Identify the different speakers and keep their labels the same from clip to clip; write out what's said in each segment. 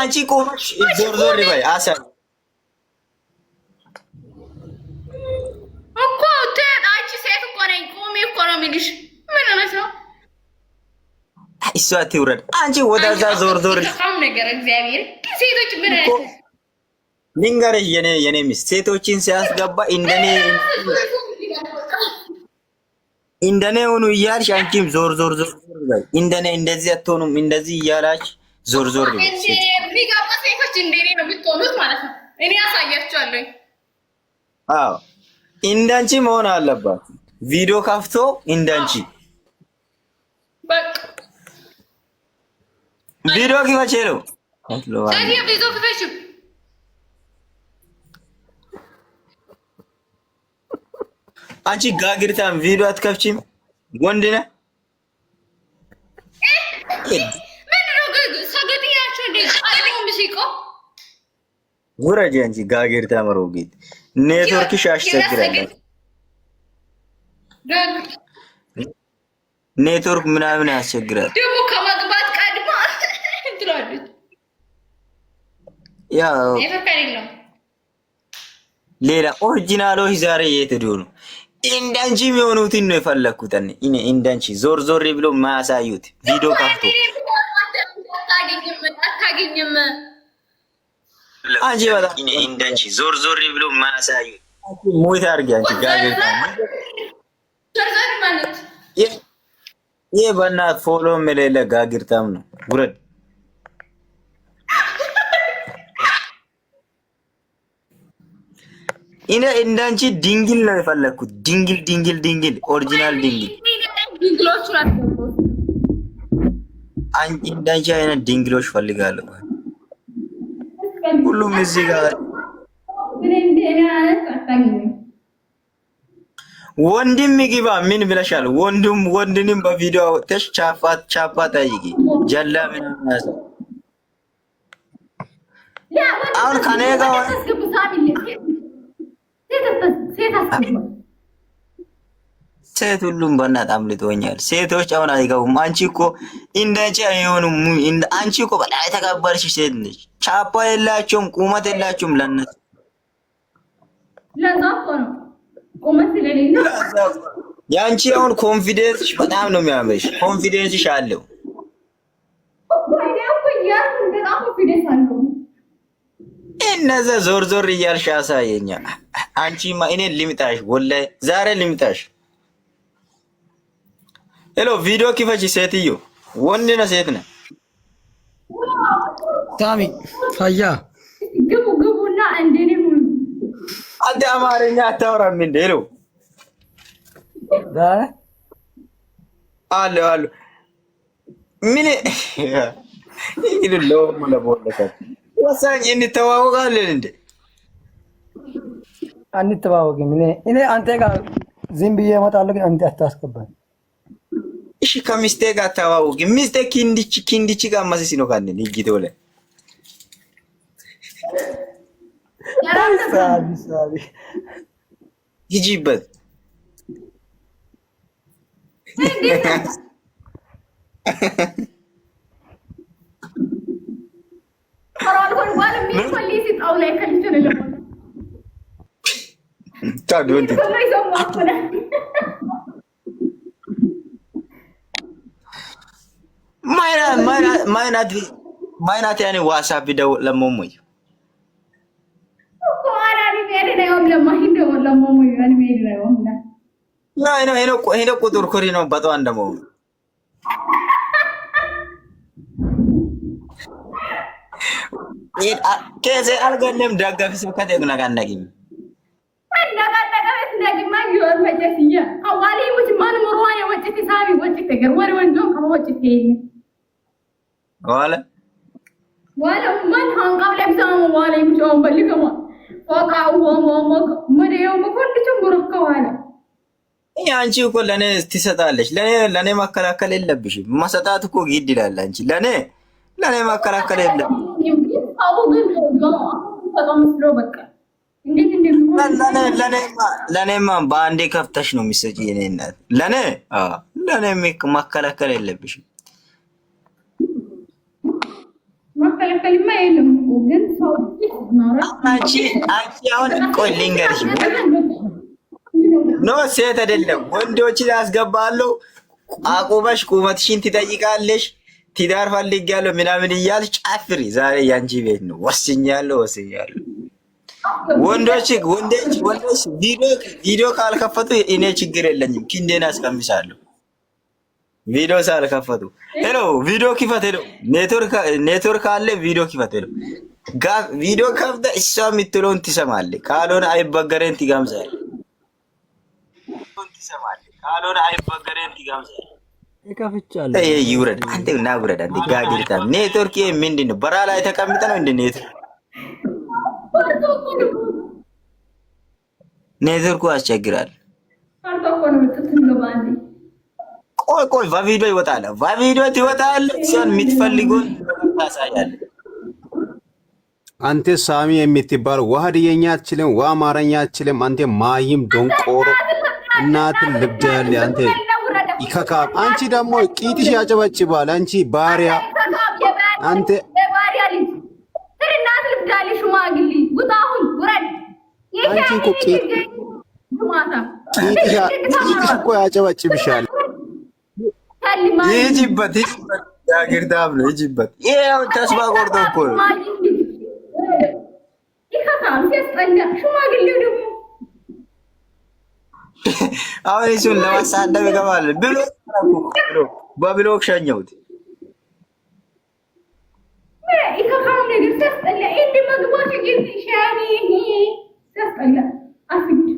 Speaker 1: አንቺ ቆመሽ ዞር ዞር ይበይ አሳ
Speaker 2: እኮ አንቺ ሴት እኮ ነኝ። ቆሜ እኮ ነው የሚልሽ። ምን ሆነሽ ነው?
Speaker 1: እሷ ትውረድ። አንቺ ወደዛ ዞር ዞር
Speaker 2: በጣም ነገር እግዚአብሔር ሴቶች ምን
Speaker 1: ልንገርሽ፣ የኔ ሚስት ሴቶችን ሲያስገባ እንደኔ ሆኑ እያልሽ አንቺም ዞር ዞር ዞር በይ። እንደኔ እንደዚህ አትሆኑም። እንደዚህ እያላች ዞር ዞር በይ።
Speaker 2: የሚጋባ ሴቶች እንደኔ ነው የምትሆኑት ማለት ነው። እኔ አሳያችኋለሁ።
Speaker 1: አዎ እንዳንቺ መሆን አለባት። ቪዲዮ ከፍቶ እንዳንቺ
Speaker 2: በቃ
Speaker 1: ቪዲዮ ክፈች ነው
Speaker 2: ታዲያ ቪዲዮ ክፈች።
Speaker 1: አንቺ ጋግርታም ቪዲዮ አትከፍቺም? ወንድ ነህ? ውረጅ አንቺ ጋግርታም ሮጊት። ኔትወርክሽ ያስቸግራል። ኔትወርክ ምናምን ያስቸግራል።
Speaker 2: ደግሞ ከመግባት ቀድማ ትላለች።
Speaker 1: ያው ሌላ ኦሪጂናሎች ዛሬ የት ሄዱ ነው? እንዳንቺ የሚሆኑትን ነው የፈለኩት። እኔ እንዳንቺ ዞር ዞር ብሎ ማያሳዩት ቪዲዮ ካፍቶ
Speaker 2: አታገኝም።
Speaker 1: አንቺ በጣም እንዳንቺ ዞር ዞር ብሎ ማያሳዩት ሙት አድርጊ። አንቺ ጋዜጣ
Speaker 2: ማለት
Speaker 1: ይሄ በእናትህ ፎሎ የሌለ ጋግርታም ነው። ጉረድ እኔ እንዳንቺ ድንግል ነው የፈለኩት። ድንግል ኦሪጂናል ድንግል። አንቺ እንዳንቺ አይነት ድንግሎች ፈልጋለሁ። ሁሉም እዚህ ጋር ወንድም ይግባ። ምን ብለሻል? ወንድንም በቪዲዮ አወጥተሽ ቻፓ ጠይቂ። ጀላ ምን ያሰ አሁን ከኔ ጋር ሴት ሁሉም በእናትህ አምልጦኛል። ሴቶች አሁን አይገቡም። አንቺ እኮ እንዳንቺ አይሆኑም። አንቺ እኮ በጣም የተከበርሽ ሴት ነች። ቻፓ የላቸውም፣ ቁመት የላቸውም። ለነሱ የአንቺ አሁን ኮንፊደንስሽ በጣም ነው የሚያምርሽ። ኮንፊደንስሽ አለው። እነዛ ዞር ዞር እያልሽ አሳየኛ። አንቺማ እኔ ልምጣሽ፣ ወላሂ ዛሬ ልምጣሽ። ሄሎ ቪዲዮ ክፈች ሴትዮ። ወንድ ነው ሴት ነው?
Speaker 3: ሳሚ ፈያ
Speaker 2: ግቡና እንደኔ ሁሉ
Speaker 1: አንተ አማርኛ አታወራም እንዴ? ሄሎ አሎ ምን ይልለው ለቦለከ ወሳኝ እንተዋወቃለን እንዴ?
Speaker 3: አንተዋወቅም። እኔ አንተ ጋር ዝም ብዬ እመጣለሁ፣ ግን አንተ አታስገባኝ።
Speaker 1: እሺ ከሚስቴ ጋር ተዋወቂ። ሚስቴ ኪንዲቺ ጋር ማሰሲ ነው ካለ ልጅት ወለ
Speaker 3: ሳቢ
Speaker 1: ሂጂበት። ማይናት ያኔ ዋትስአፕ ደው ለሞሞይ ሄደ ቁጥር ኮሪ ነው በጣም እንደሞ ከዘ አልገለም ደጋፊ ስብከት ያግናጋናጊኝ ዋለ
Speaker 2: ማን ሃንቃው ለብሳው ዋለ ይምጫው በልከማ ወቃው ወመደው መኮንቹ ሙርከዋለ
Speaker 1: አንቺ እኮ ለኔ ትሰጣለች። ለኔ መከላከል የለብሽም። መሰጣት እኮ ግድ ይላል። አንቺ ለኔ መከላከል የለብሽም።
Speaker 2: አው ግን ተቀምስሎ በቃ
Speaker 1: ለኔማ በአንዴ ከፍተሽ ነው የሚሰጪ። የኔ እናት ለኔ መከላከል የለብሽም።
Speaker 2: መከለከልማ የለም እኮ ግን ሰው
Speaker 1: አንቺ አሁን ቆይ ልንገርሽ ኖ ሴት አይደለም ወንዶችን ያስገባለሁ አቁመሽ ቁመትሽን ትጠይቃለሽ ትዳር ፈልጊያለሁ ምናምን እያልሽ ጨፍሪ ዛሬ ያንቺ ቤት ነው ወስኛለሁ ወንዶች ቪዲዮ ካልከፈቱ እኔ ችግር የለኝም ክንዴን አስቀምሳለሁ ቪዲዮ ሳልከፈቱ ሄሎ ቪዲዮ ክፈት ሄሎ ኔትወርክ አለ ቪዲዮ ክፈት ሄሎ ቪዲዮ ከፍተ እሷ የምትለውን ትሰማለህ ካልሆነ አይበገሬን ትጋምዛለህ
Speaker 3: ይከፍቻለሁ
Speaker 1: ይውረድ አንተ እና ውረድ አንተ ጋግርታ ኔትወርክ ምንድን ነው በራ ላይ ተቀምጠ ነው እንደ ኔትወርኩ ያስቸግራል ቆይ በቪዲዮ ይወጣል ሲሆን የምትፈልጉን ታሳያለህ
Speaker 4: አንተ ሳሚ የምትባል ዋህድየኛ አትችልም አማርኛ አትችልም አንተ ማይም ዶንቆሮ እናትን ልብድ ያለ አንተ ይከካ አንቺ ደግሞ ቂጥሽ ያጨበጭባል አንቺ ባሪያ አንተ
Speaker 2: ባሪያ ልጅ እናት ልብድ ያለ ሽማግሌ ውጣሁን ውረድ
Speaker 4: አንቺ እኮ ቂጥሽ እኮ ያጨበጭብሻል
Speaker 1: ይጅበት ያግርዳም ነው ይጅበት ይሄው ተስፋ ቆርጦ እኮ ነው
Speaker 2: ይከካም ሲያስጠላ ሽማግሌው ደግሞ
Speaker 1: አሁን እሱን ለማሳደብ ይገባል ብሎ በብሎክ ሸኘሁት
Speaker 2: ይከካም ነገር ሲያስጠላ እንደ መግባት ግን ሻሚ ሲያስጠላ አፍንጭ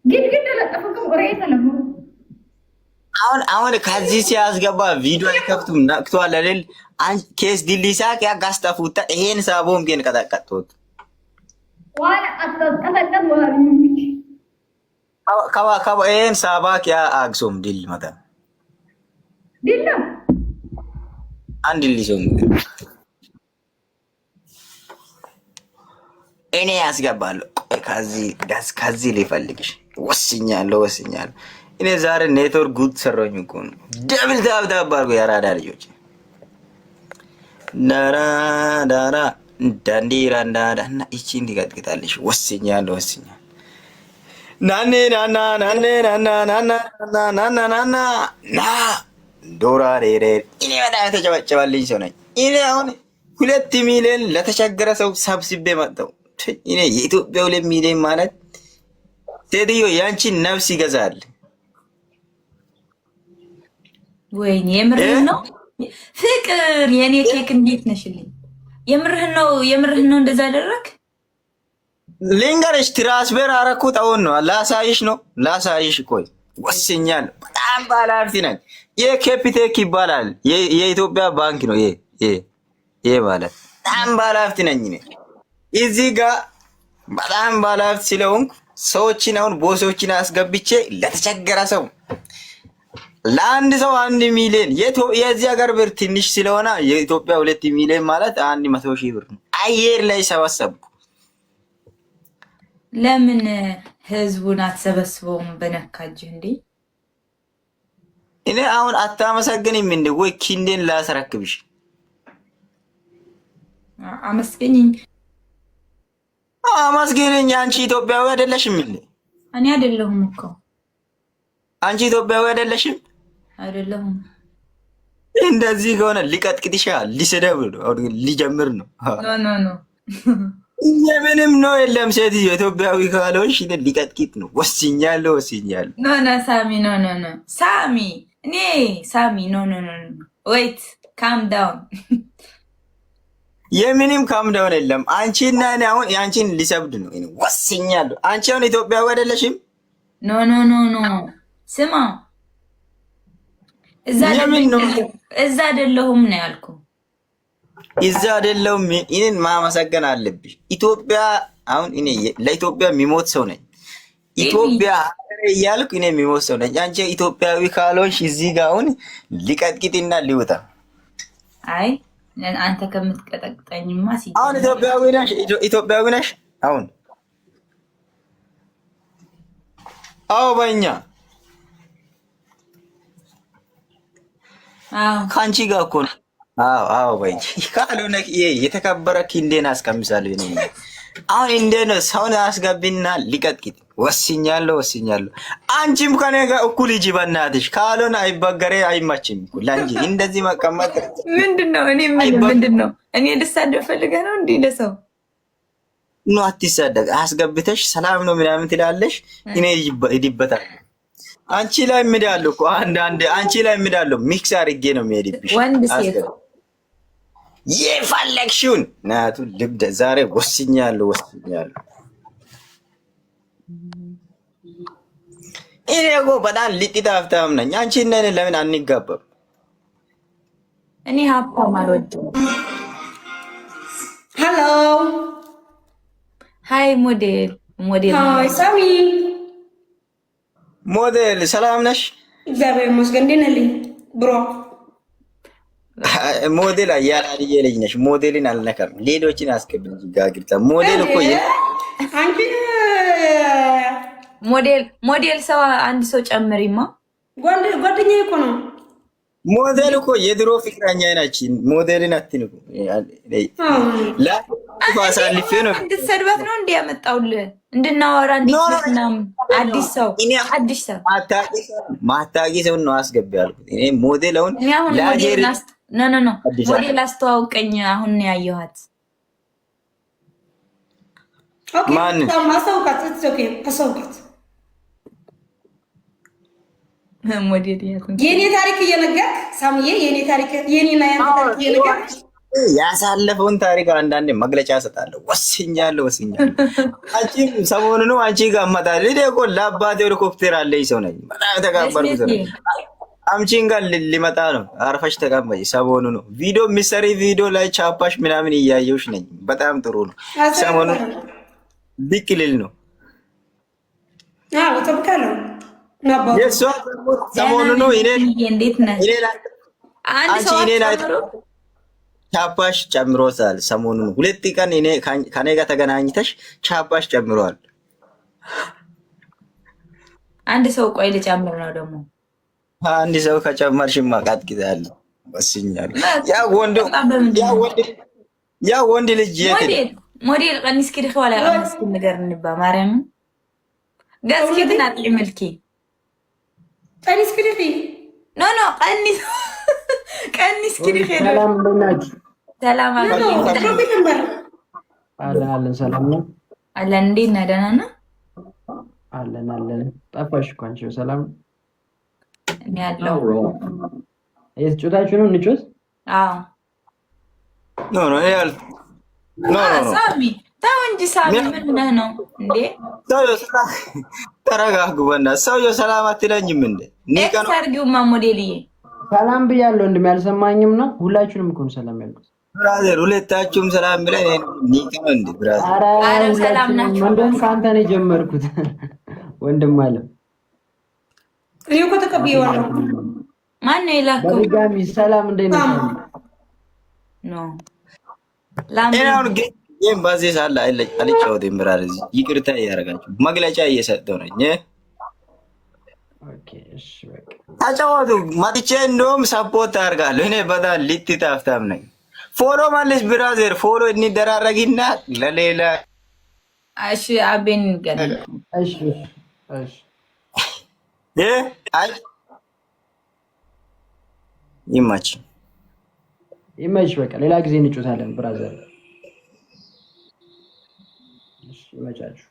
Speaker 2: ግን ለጠፈከም ኦሬ ተለምሮ
Speaker 1: አሁን ከዚህ ሲያስገባ ቪዲዮ አይከፍቱም ነክቷል አይደል ኬስ ዲሊሳ ያጋስታፉታ ይሄን ሳቦም ግን ቀጠቀጡት
Speaker 2: ዋላ አጥተቀጠቀጥ ወራሪ
Speaker 1: ካባ ይሄን ሳባክ ያ አግሶም ዲል መጣ
Speaker 2: ዲል
Speaker 1: አንድ ሊሶም እኔ ያስገባለሁ ከዚህ ሊፈልግሽ ወስኛለሁ እኔ ዛሬ ኔትወርክ ጉድ ሰሮኝ እኮ ነው ደብል ታብ አድርጎ ያራዳ ልጆች ዳራ ዳንዲራ እንዳዳና እቺ እንዲጋጥቅታለሽ ወስኛለሁ ናኔ ና ዶራሬሬ እኔ በጣም ተጨበጨባልኝ ሰው ነኝ እኔ አሁን 2 ሚሊዮን ለተቸገረ ሰው ሰብስቤ መጣሁ እኔ የኢትዮጵያ 2 ሚሊዮን ማለት ሴትዮ ያንቺን ነፍስ ይገዛል
Speaker 5: ወይኔ የምርህን ነው ፍቅር የኔ ኬክ እንዴት ነሽልኝ የምርህን ነው እንደዛ አደረክ
Speaker 1: ልንገርሽ ትራንስፈር አደረኩት አሁን ነው ላሳይሽ ቆይ ወስኛለሁ በጣም ባለሀብት ነኝ የኬፒቴክ ይባላል የኢትዮጵያ ባንክ ነው ይሄ ማለት በጣም ባለሀብት ነኝ እዚህ ጋር በጣም ባለሀብት ስለሆንኩ ሰዎችን አሁን ቦሶችን አስገብቼ ለተቸገረ ሰው ለአንድ ሰው 1 ሚሊዮን የዚህ ሀገር ብር ትንሽ ስለሆነ የኢትዮጵያ 2 ሚሊዮን ማለት 100,000 ብር ነው አየር ላይ ሰበሰብኩ
Speaker 5: ለምን ህዝቡን አትሰበስበውም በነካጅህ እንዴ
Speaker 1: እኔ አሁን አታመሰግኝም እንዴ ወይ ኪንዴን ላስረክብሽ አመስገኝ አንቺ ኢትዮጵያዊ አይደለሽም እንዴ
Speaker 5: እኔ አይደለሁም እኮ
Speaker 1: አንቺ ኢትዮጵያዊ አይደለሽም
Speaker 5: አይደለሁም
Speaker 1: እንደዚህ ከሆነ ሊቀጥቅጥሻል ሊሰደብ ነው አሁን ሊጀምር ነው
Speaker 5: ኖ
Speaker 1: የምንም ነው የለም ሴትዮ ኢትዮጵያዊ ካልሆንሽ ሊቀጥቅጥ ነው ወስኛለሁ
Speaker 5: ኖ ሳሚ እኔ ሳሚ ኖ ዌይት ካም ዳውን
Speaker 1: የምንም ካም ዳውን የለም አንቺና እኔ አሁን ያንቺን ሊሰብድ ነው ወስኛለሁ አንቺ አሁን ኢትዮጵያዊ አይደለሽም
Speaker 5: ኖ ስማ እዛ አይደለሁም ነው ያልኩ
Speaker 1: እዛ አይደለሁም እኔን ማመሰገን አለብሽ ኢትዮጵያ አሁን እኔ ለኢትዮጵያ የሚሞት ሰው ነኝ ኢትዮጵያ እያልኩ እኔ የሚሞት ሰው ነኝ አንቺ ኢትዮጵያዊ ካልሆንሽ እዚህ ጋር አሁን ሊቀጥቅጥና ሊወጣ
Speaker 5: አይ አንተ ከምትቀጠቅጠኝማ
Speaker 1: አሁን ኢትዮጵያዊ ነሽ አሁን አዎ በእኛ ከአንቺ ጋር እኮ ነው አዎ አዎ በይ። ካልሆነ የተከበረ ኪንዴን አስቀምሳለሁ እኔ። አሁን እንደ ነው ሰውን አስገቢና ሊቀጥቂጥ ወስኛለሁ። አንቺም ከኔ ጋር እኩል ሂጂ በእናትሽ። ካልሆነ አይበገሬ አይመችም እኮ ለአንቺ እንደዚህ መቀመጥ።
Speaker 5: ምንድነው? እኔ ምንድነው? እኔ ልሳደብ ፈልገህ ነው እንዴ? ለሰው
Speaker 1: ኖ አትሳደብ። አስገብተሽ ሰላም ነው ምናምን ትላለሽ፣ እኔ ይዲበታል። አንቺ ላይ ምዳለሁ እኮ አንዳንዴ አንቺ ላይ ምዳለሁ። ሚክስ አድርጌ ነው የሚሄድብሽ።
Speaker 5: ወንድ ሴት
Speaker 1: የፈለግሽውን ናቱ ልብደ ዛሬ ወስኛለሁ። እኔ እኮ በጣም ልጢት ሀብታም ነኝ። አንቺ እና እኔ ለምን አንጋባም?
Speaker 5: እኔ ሀብታም አልወድም።
Speaker 6: ሄሎ
Speaker 5: ሃይ ሞዴል
Speaker 6: ሃይ ሳሚ
Speaker 1: ሞዴል ሰላም ነሽ?
Speaker 6: እግዚአብሔር ይመስገን። እንዴት ነህ ብሮ?
Speaker 1: ሞዴል አያላልዬ ልጅ ነሽ። ሞዴልን አልነካም። ሌሎችን አስቀብል ጋግርታ ሞዴል እኮ
Speaker 6: አንቺ
Speaker 5: ሞዴል ሰው አንድ ሰው ጨምሪማ።
Speaker 6: ጓደኛዬ እኮ ነው።
Speaker 1: ሞዴል እኮ የድሮ ፍቅረኛ ናች። ሞዴልን አትንኩ። አሳልፌ ነው
Speaker 5: እንድትሰድባት ነው እንዲ ያመጣውልህ እንድናወራ እንዲትና አዲስ ሰው
Speaker 1: ማታቂ ሰው ነው አስገቢ ያልኩት። እኔ ሞዴል አሁን
Speaker 5: ሞዴል አስተዋውቀኝ። አሁን ነው ያየኋት።
Speaker 1: ማን
Speaker 6: ማስተዋውቃት?
Speaker 5: ሞዴል
Speaker 6: የኔ ታሪክ እየነገርክ ሳምዬ፣ የኔ ታሪክ የኔና ያንተ ታሪክ እየነገርክ
Speaker 1: ያሳለፈውን ታሪክ አንዳንዴ መግለጫ ሰጣለሁ። ወስኛለሁ። አንቺ ሰሞኑን ነው አንቺ ጋር እመጣለሁ። እኔ እኮ ለአባቴ ሄሊኮፕተር አለኝ ሰው ነኝ። በጣም ተጋባርኩ ሰው ነኝ። አምቺን ጋር ሊመጣ ነው። አርፈሽ ተቀመጪ። ሰሞኑን ነው ቪዲዮ የሚሰሪ ቪዲዮ ላይ ቻፓሽ ምናምን እያየሁሽ ነኝ። በጣም ጥሩ ነው። ሰሞኑን ብቅ ልል ነው።
Speaker 6: አዎ ተብካለሁ።
Speaker 1: የሷ ሰሞኑን ነው።
Speaker 5: እንዴት ነህ? አንድ ሰው
Speaker 1: ቻፓሽ ጨምሮታል። ሰሞኑን 2 ቀን እኔ ከኔ ጋር ተገናኝተሽ ቻፓሽ ጨምሯል።
Speaker 5: አንድ ሰው ቆይ ልጨምር ነው ደግሞ።
Speaker 1: አንድ ሰው ከጨመርሽማ ቀጥቅጣለሁ። ወስኛለሁ። ያ ወንድ ልጅ
Speaker 5: ሞዴል ቀኒስ ከዲ ኸዋላ ቀኒስ ነገር እንባ ማርያም ጋስኪትና ጥልምልኪ
Speaker 6: ቀኒስ ከዲ
Speaker 5: ኖ ቀኒስ ከዲ ኸይር
Speaker 3: ሰላም እንደናችሁ?
Speaker 5: ሰላም
Speaker 3: አለን። ሰላም ነው
Speaker 5: አለን። እንዴት ነህ? ደህና ነህ?
Speaker 3: አለን። ጠፋሽ እኮ አንቺ። ሰላም
Speaker 5: እኔ ያለው
Speaker 3: እየተጫወታችሁ ነው? እንጫወት።
Speaker 5: አዎ
Speaker 1: ኖ
Speaker 5: ሳሚ ተው እንጂ ሳሚ፣ ምን ነህ ነው እንዴ?
Speaker 1: ተረጋጉ በእናትህ። ሰውዬው ሰላም አትለኝም እንዴ?
Speaker 5: ኤክስ አድርጊውማ ሞዴልዬ።
Speaker 3: ሰላም ብያለሁ። ወንድም ያልሰማኝም ነው። ሁላችሁንም እኮ ነው ሰላም ያልኩት።
Speaker 1: ብራዘር ሁለታችሁም ሰላም ብለህ ኒካ ነው እንዴ? ብራዘር
Speaker 5: ኧረ ሰላም ናችሁ።
Speaker 3: እንደውም ከአንተ ነው የጀመርኩት ወንድም አለ።
Speaker 6: እኔ እኮ ተቀብዬዋለሁ።
Speaker 5: ማን ነው የላከው?
Speaker 3: በድጋሚ ሰላም እንደነሳ
Speaker 5: ነው
Speaker 1: አሁን ግን በዚህ ሳለ አልጫወትም። ብራዘር ይቅርታ እያደረጋችሁ መግለጫ እየሰጠው ነኝ።
Speaker 3: ኦኬ እሺ በቃ
Speaker 1: ተጫወቱ። መጥቼ እንደውም ሰፖርት አደርጋለሁ። እኔ በጣም ልጥት ሀብታም ነኝ። ፎሎ ማለሽ ብራዘር፣ ፎሎ እንደራረግና ለሌላ
Speaker 5: እሺ አቤን ገና
Speaker 3: እሺ
Speaker 1: አይ ይመች
Speaker 3: በቃ ሌላ ጊዜ እንጫወታለን ብራዘር። እሺ ይመቻችሁ።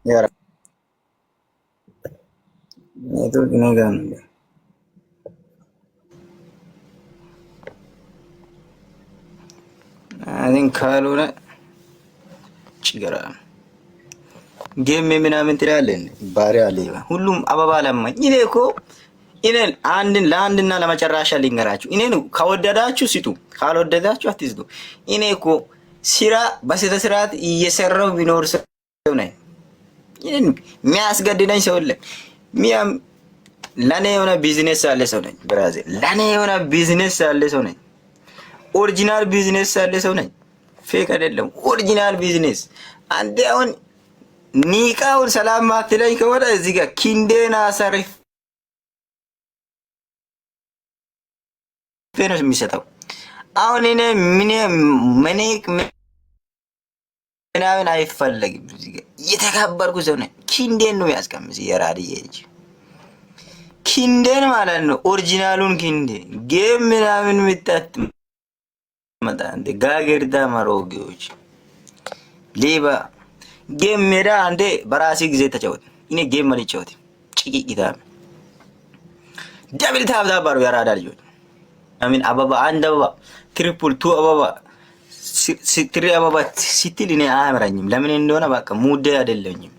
Speaker 1: ያራ ኔትወርክ ነገር ነው። አይን ካልሆነ ችግር አለ። ጌም ምናምን ትላለህ ባሪያ አለ። ሁሉም አበባ ለማኝ። እኔ እኮ ለአንድና ለመጨረሻ ልንገራችሁ። እኔን ከወደዳችሁ ስጡ፣ ካልወደዳችሁ አትስጡ። እኔ እኮ ስራ በስነ ስርዓት እየሰራው ቢኖር ሰው ነኝ። የሚያስገድደኝ ሰው የለም። ለኔ የሆነ ቢዝነስ ያለ ሰው ነኝ ብራዘር። ለኔ የሆነ ቢዝነስ ያለ ሰው ነኝ። ኦሪጂናል ቢዝነስ ያለ ሰው ነኝ። ፌክ አይደለም፣ ኦሪጂናል ቢዝነስ። አንተ አሁን ኒቃውን ሰላም ማትለኝ ከሆነ እዚህ ጋር ኪንዴና አሰርፍ ነው የሚሰጠው። አሁን እኔ ምናምን አይፈለግም። የተከበርኩ ሰው ነኝ። ኪንዴን ነው ያስቀምጥ የራዲዬ ልጅ ኪንዴን ማለት ነው። ኦሪጂናሉን ኪንዴ ጌም ምናምን ምታት መጣንተ ጋገርዳ ማሮጌዎች ሌባ ጌም ሜዳ አንዴ በራሴ ጊዜ ተጫወት። እኔ ጌም ማለት ጫወት ጭቂቂታ ደብል ታብ ታባሩ ያራዳ ልጆች አሚን አበባ አንድ አበባ ትሪፕል ቱ አበባ ትሪ አበባ ሲትል እኔ አያምራኝም። ለምን እንደሆነ በቃ ሙዴ አይደለኝም።